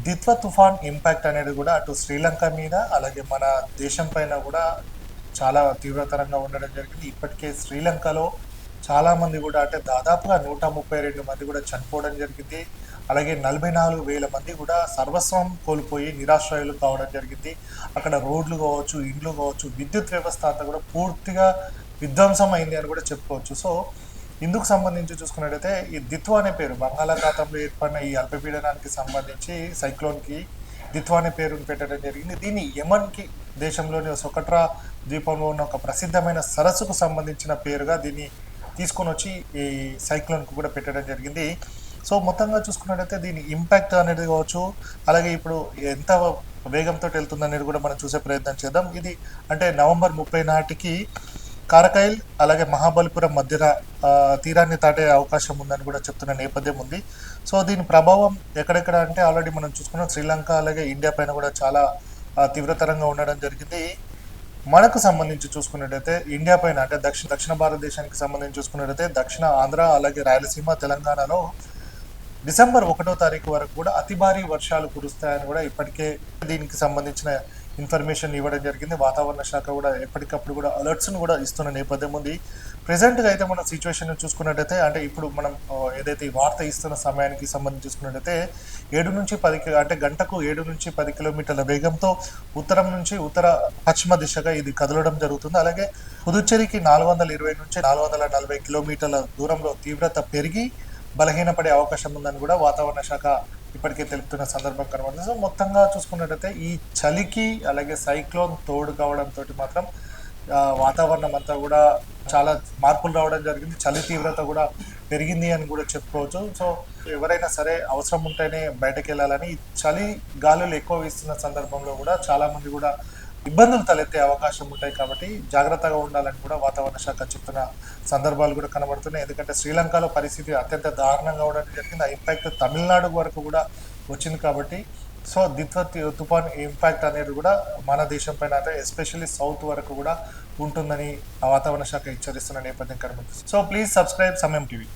దిత్వ తుఫాన్ ఇంపాక్ట్ అనేది కూడా అటు శ్రీలంక మీద అలాగే మన దేశం పైన కూడా చాలా తీవ్రతరంగా ఉండడం జరిగింది. ఇప్పటికే శ్రీలంకలో చాలామంది కూడా అంటే దాదాపుగా 132 మంది కూడా చనిపోవడం జరిగింది. అలాగే 44,000 మంది కూడా సర్వస్వం కోల్పోయి నిరాశ్రయులు కావడం జరిగింది. అక్కడ రోడ్లు కావచ్చు, ఇండ్లు కావచ్చు, విద్యుత్ వ్యవస్థ అంతా కూడా పూర్తిగా విధ్వంసం అయింది అని కూడా చెప్పుకోవచ్చు. సో ఇందుకు సంబంధించి చూసుకున్నట్టయితే ఈ దిత్వా అనే పేరు బంగాళాఖాతంలో ఏర్పడిన ఈ అల్పపీడనానికి సంబంధించి సైక్లోన్కి దిత్వా అనే పేరును పెట్టడం జరిగింది. దీన్ని యమన్కి దేశంలోని సొకట్రా ద్వీపంలో ఉన్న ఒక ప్రసిద్ధమైన సరస్సుకు సంబంధించిన పేరుగా దీన్ని తీసుకొని వచ్చి ఈ సైక్లోన్కు కూడా పెట్టడం జరిగింది. సో మొత్తంగా చూసుకున్నట్టయితే దీని ఇంపాక్ట్ అనేది కావచ్చు, అలాగే ఇప్పుడు ఎంత వేగంతో వెళ్తుంది అనేది కూడా మనం చూసే ప్రయత్నం చేద్దాం. ఇది అంటే నవంబర్ 30 నాటికి కారకైల్ అలాగే మహాబలిపురం మధ్యన తీరాన్ని దాటే అవకాశం ఉందని కూడా చెప్తున్న నేపథ్యం ఉంది. సో దీని ప్రభావం ఎక్కడెక్కడ అంటే ఆల్రెడీ మనం చూసుకున్నాం శ్రీలంక అలాగే ఇండియా పైన కూడా చాలా తీవ్రతరంగా ఉండడం జరిగింది. మనకు సంబంధించి చూసుకున్నట్టయితే ఇండియా పైన అంటే దక్షిణ భారతదేశానికి సంబంధించి చూసుకున్నట్టయితే దక్షిణ ఆంధ్ర అలాగే రాయలసీమ తెలంగాణలో డిసెంబర్ 1వ తారీఖు వరకు కూడా అతి భారీ వర్షాలు కురుస్తాయని కూడా ఇప్పటికే దీనికి సంబంధించిన ఇన్ఫర్మేషన్ ఇవ్వడం జరిగింది. వాతావరణ శాఖ కూడా ఎప్పటికప్పుడు కూడా అలర్ట్స్ను కూడా ఇస్తున్న నేపథ్యం ఉంది. ప్రెసెంట్గా అయితే మన సిచ్యువేషన్ చూసుకున్నట్టయితే అంటే ఇప్పుడు మనం ఏదైతే ఈ వార్త ఇస్తున్న సమయానికి సంబంధించి చూసుకున్నట్టయితే 7 నుంచి 10 అంటే గంటకు 7 నుంచి 10 కిలోమీటర్ల వేగంతో ఉత్తరం నుంచి ఉత్తర పశ్చిమ దిశగా ఇది కదలడం జరుగుతుంది. అలాగే పుదుచ్చేరికి 420 నుంచి 440 కిలోమీటర్ల దూరంలో తీవ్రత పెరిగి బలహీనపడే అవకాశం ఉందని కూడా వాతావరణ శాఖ ఇప్పటికే తెలుపుతున్న సందర్భం కనబడుతుంది. సో మొత్తంగా చూసుకున్నట్టయితే ఈ చలికి అలాగే సైక్లోన్ తోడు కావడంతో మాత్రం వాతావరణం అంతా కూడా చాలా మార్పులు రావడం జరిగింది. చలి తీవ్రత కూడా పెరిగింది అని కూడా చెప్పుకోవచ్చు. సో ఎవరైనా సరే అవసరం ఉంటేనే బయటకు వెళ్ళాలని, చలి గాలులు ఎక్కువ వీస్తున్న సందర్భంలో కూడా చాలామంది కూడా ఇబ్బందులు తలెత్తే అవకాశం ఉంటాయి కాబట్టి జాగ్రత్తగా ఉండాలని కూడా వాతావరణ శాఖ చెప్తున్న సందర్భాలు కూడా కనబడుతున్నాయి. ఎందుకంటే శ్రీలంకలో పరిస్థితి అత్యంత దారుణంగా ఉండడం జరిగింది. ఆ ఇంపాక్ట్ తమిళనాడు వరకు కూడా వచ్చింది కాబట్టి సో దిత్వ తుఫాన్ ఇంపాక్ట్ అనేది కూడా మన దేశం పైన అంటే ఎస్పెషల్లీ సౌత్ వరకు కూడా ఉంటుందని ఆ వాతావరణ శాఖ హెచ్చరిస్తున్న నేపథ్యం కనబడుతుంది. సో ప్లీజ్ సబ్స్క్రైబ్ సమయం టీవీ.